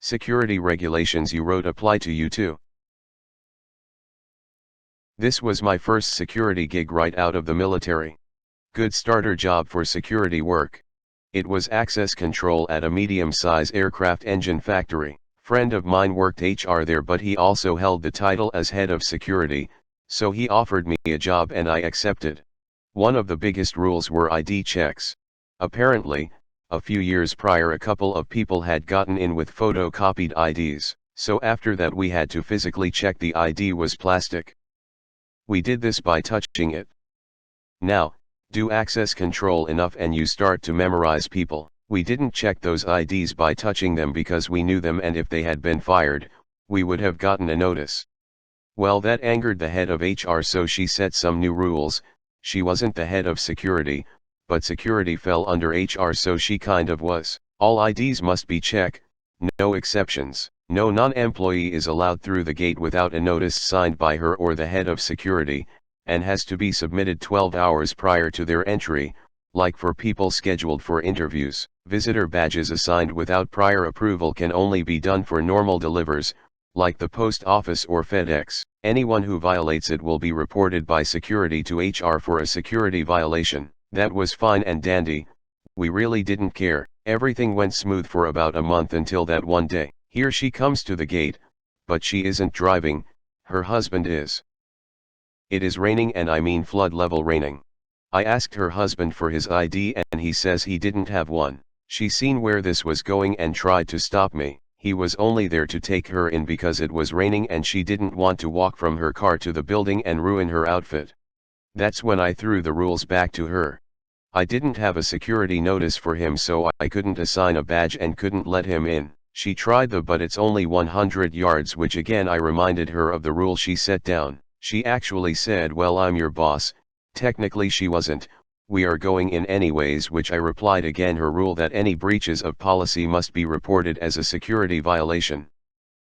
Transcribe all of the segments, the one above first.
Security regulations you wrote apply to you too. This was my first security gig right out of the military. Good starter job for security work. It was access control at a medium-size aircraft engine factory. Friend of mine worked HR there, but he also held the title as head of security, so he offered me a job and I accepted. One of the biggest rules were ID checks. Apparently, a few years prior a couple of people had gotten in with photocopied IDs, so after that we had to physically check the ID was plastic. We did this by touching it. Now, do access control enough and you start to memorize people. We didn't check those IDs by touching them because we knew them, and if they had been fired, we would have gotten a notice. Well, that angered the head of HR, so she set some new rules. She wasn't the head of security, but security fell under HR, so she kind of was. All IDs must be checked, no exceptions. No non-employee is allowed through the gate without a notice signed by her or the head of security, and has to be submitted 12 hours prior to their entry, like for people scheduled for interviews. Visitor badges assigned without prior approval can only be done for normal delivers, like the post office or FedEx. Anyone who violates it will be reported by security to HR for a security violation. That was fine and dandy, we really didn't care. Everything went smooth for about a month until that one day. Here she comes to the gate, but she isn't driving, her husband is. It is raining, and I mean flood level raining. I asked her husband for his ID and he says he didn't have one. She seen where this was going and tried to stop me. He was only there to take her in because it was raining and she didn't want to walk from her car to the building and ruin her outfit. That's when I threw the rules back to her. I didn't have a security notice for him, so I couldn't assign a badge and couldn't let him in. She tried but it's only 100 yards, which again I reminded her of the rule she set down. She actually said, well, I'm your boss. Technically she wasn't. We are going in anyways, which I replied again her rule that any breaches of policy must be reported as a security violation.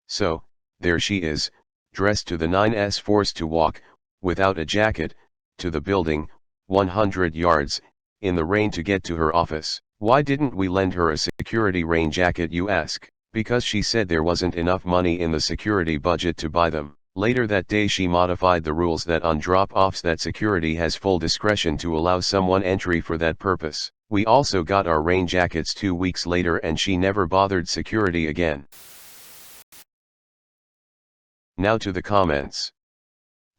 So, there she is, dressed to the nines, forced to walk, without a jacket, to the building, 100 yards, in the rain to get to her office. Why didn't we lend her a security rain jacket, you ask? Because she said there wasn't enough money in the security budget to buy them. Later that day she modified the rules that on drop-offs that security has full discretion to allow someone entry for that purpose. We also got our rain jackets 2 weeks later and she never bothered security again. Now to the comments.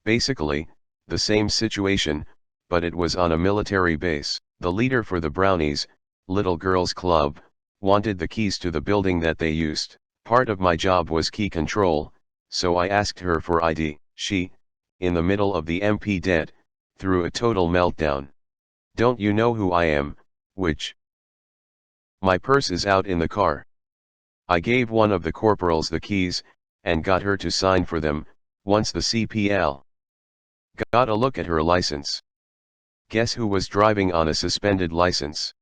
Basically, the same situation, but it was on a military base. The leader for the Brownies, Little Girls Club, wanted the keys to the building that they used. Part of my job was key control, so I asked her for ID. She, in the middle of the MP dead, threw a total meltdown. Don't you know who I am, which? My purse is out in the car. I gave one of the corporals the keys, and got her to sign for them. Once the CPL got a look at her license. Guess who was driving on a suspended license?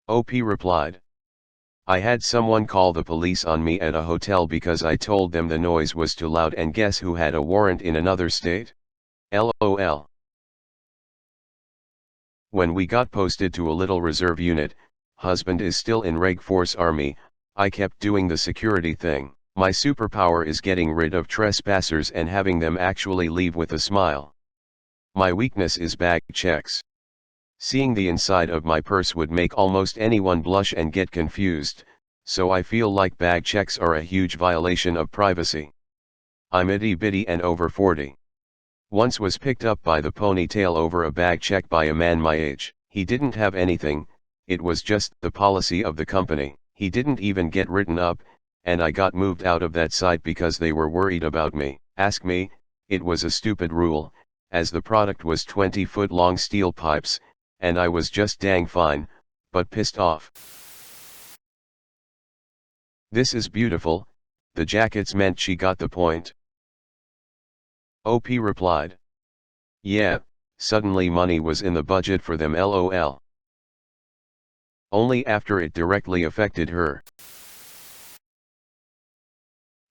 OP replied. I had someone call the police on me at a hotel because I told them the noise was too loud, and guess who had a warrant in another state? LOL. When we got posted to a little reserve unit, husband is still in Reg Force Army, I kept doing the security thing. My superpower is getting rid of trespassers and having them actually leave with a smile. My weakness is bag checks. Seeing the inside of my purse would make almost anyone blush and get confused, so I feel like bag checks are a huge violation of privacy. I'm itty bitty and over 40. Once was picked up by the ponytail over a bag check by a man my age. He didn't have anything, it was just the policy of the company. He didn't even get written up, and I got moved out of that site because they were worried about me. Ask me, it was a stupid rule, as the product was 20-foot long steel pipes, and I was just dang fine, but pissed off. This is beautiful, the jackets meant she got the point. OP replied. Yeah, suddenly money was in the budget for them, LOL. Only after it directly affected her.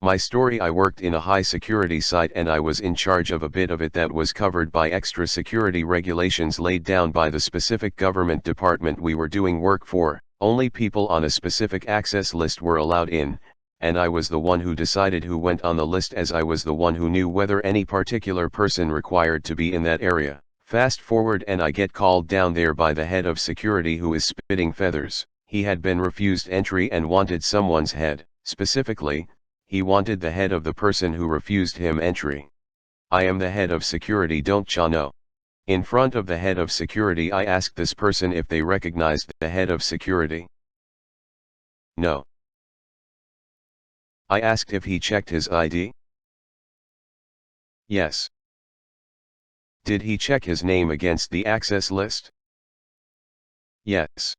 My story: I worked in a high security site and I was in charge of a bit of it that was covered by extra security regulations laid down by the specific government department we were doing work for. Only people on a specific access list were allowed in, and I was the one who decided who went on the list, as I was the one who knew whether any particular person required to be in that area. Fast forward and I get called down there by the head of security, who is spitting feathers. He had been refused entry and wanted someone's head. Specifically, he wanted the head of the person who refused him entry. I am the head of security, don't ya know? In front of the head of security, I asked this person if they recognized the head of security. No. I asked if he checked his ID. Yes. Did he check his name against the access list? Yes.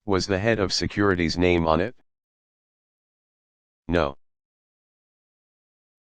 Was the head of security's name on it? No.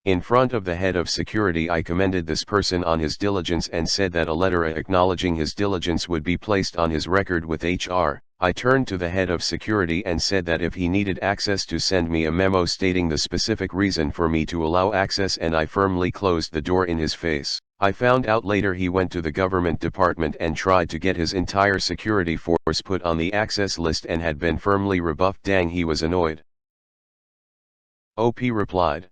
In front of the head of security, I commended this person on his diligence and said that a letter acknowledging his diligence would be placed on his record with HR. I turned to the head of security and said that if he needed access, to send me a memo stating the specific reason for me to allow access, and I firmly closed the door in his face. I found out later he went to the government department and tried to get his entire security force put on the access list and had been firmly rebuffed. Dang, he was annoyed. OP replied.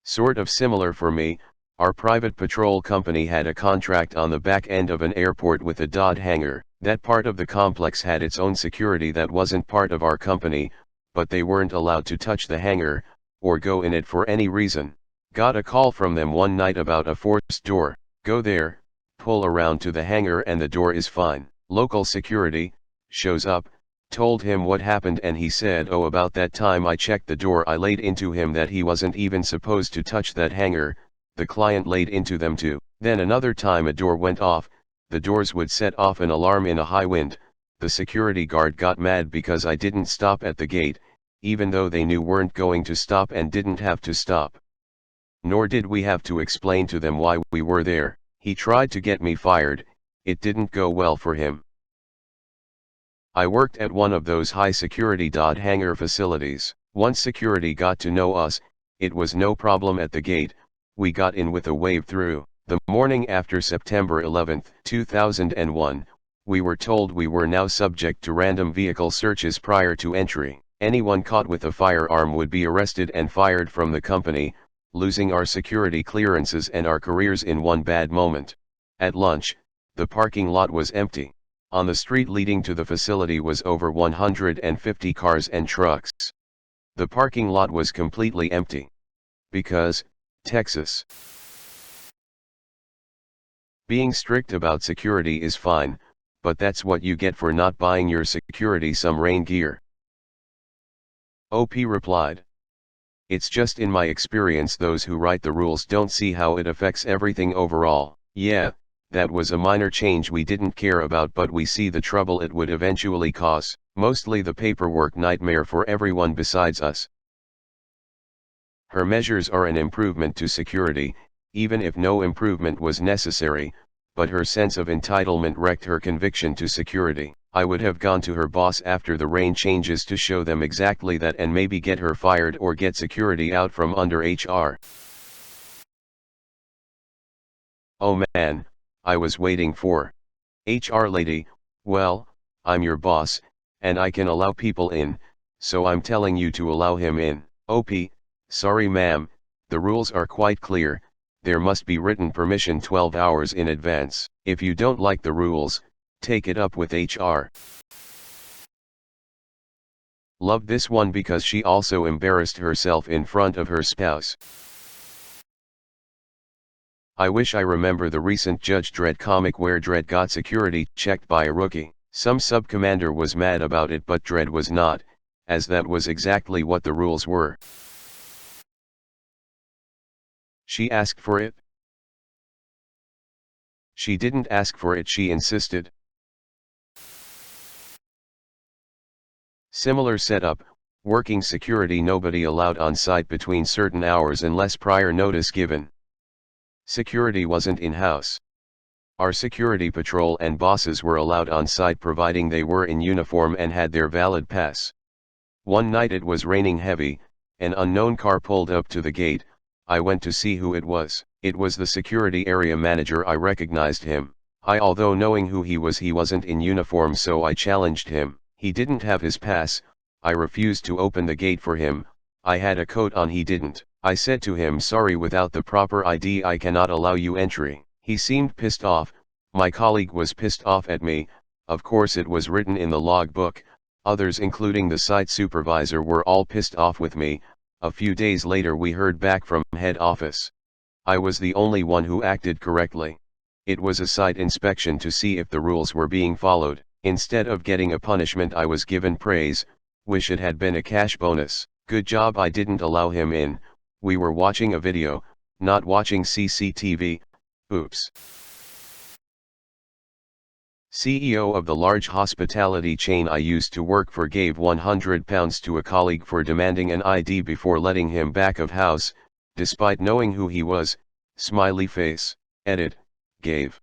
Sort of similar for me. Our private patrol company had a contract on the back end of an airport with a Dodd hangar. That part of the complex had its own security that wasn't part of our company, but they weren't allowed to touch the hangar, or go in it for any reason. Got a call from them one night about a forced door. Go there, pull around to the hangar and the door is fine. Local security shows up, told him what happened, and he said, oh, about that time I checked the door. I laid into him that he wasn't even supposed to touch that hangar. The client laid into them too. Then another time a door went off, the doors would set off an alarm in a high wind. The security guard got mad because I didn't stop at the gate, even though they knew weren't going to stop and didn't have to stop. Nor did we have to explain to them why we were there. He tried to get me fired. It didn't go well for him. I worked at one of those high-security Dodd hangar facilities. Once security got to know us, it was no problem at the gate. We got in with a wave-through. The morning after September 11, 2001, we were told we were now subject to random vehicle searches prior to entry. Anyone caught with a firearm would be arrested and fired from the company, losing our security clearances and our careers in one bad moment. At lunch, the parking lot was empty. On the street leading to the facility was over 150 cars and trucks. The parking lot was completely empty. Because, Texas. Being strict about security is fine, but that's what you get for not buying your security some rain gear. OP replied. It's just in my experience those who write the rules don't see how it affects everything overall. Yeah, that was a minor change we didn't care about, but we see the trouble it would eventually cause, mostly the paperwork nightmare for everyone besides us. Her measures are an improvement to security, even if no improvement was necessary, but her sense of entitlement wrecked her conviction to security. I would have gone to her boss after the rain changes to show them exactly that and maybe get her fired or get security out from under HR. Oh man, I was waiting for HR lady. Well, I'm your boss, and I can allow people in, so I'm telling you to allow him in. OP, sorry ma'am, the rules are quite clear. There must be written permission 12 hours in advance. If you don't like the rules, take it up with HR. Love this one because she also embarrassed herself in front of her spouse. I wish I remember the recent Judge Dredd comic where Dredd got security checked by a rookie. Some sub-commander was mad about it, but Dredd was not, as that was exactly what the rules were. She asked for it? She didn't ask for it, she insisted. Similar setup, working security, nobody allowed on site between certain hours unless prior notice given. Security wasn't in-house. Our security patrol and bosses were allowed on site providing they were in uniform and had their valid pass. One night it was raining heavy, an unknown car pulled up to the gate. I went to see who it was. It was the security area manager. I recognized him. Although knowing who he wasn't in uniform, so I challenged him. He didn't have his pass, I refused to open the gate for him. I had a coat on, he didn't. I said to him, sorry, without the proper ID I cannot allow you entry. He seemed pissed off, my colleague was pissed off at me, of course it was written in the logbook, others including the site supervisor were all pissed off with me. A few days later we heard back from head office. I was the only one who acted correctly. It was a site inspection to see if the rules were being followed. Instead of getting a punishment I was given praise, wish it had been a cash bonus. Good job I didn't allow him in, we were watching a video, not watching CCTV, oops. CEO of the large hospitality chain I used to work for gave £100 to a colleague for demanding an ID before letting him back of house, despite knowing who he was, smiley face, edit, gave.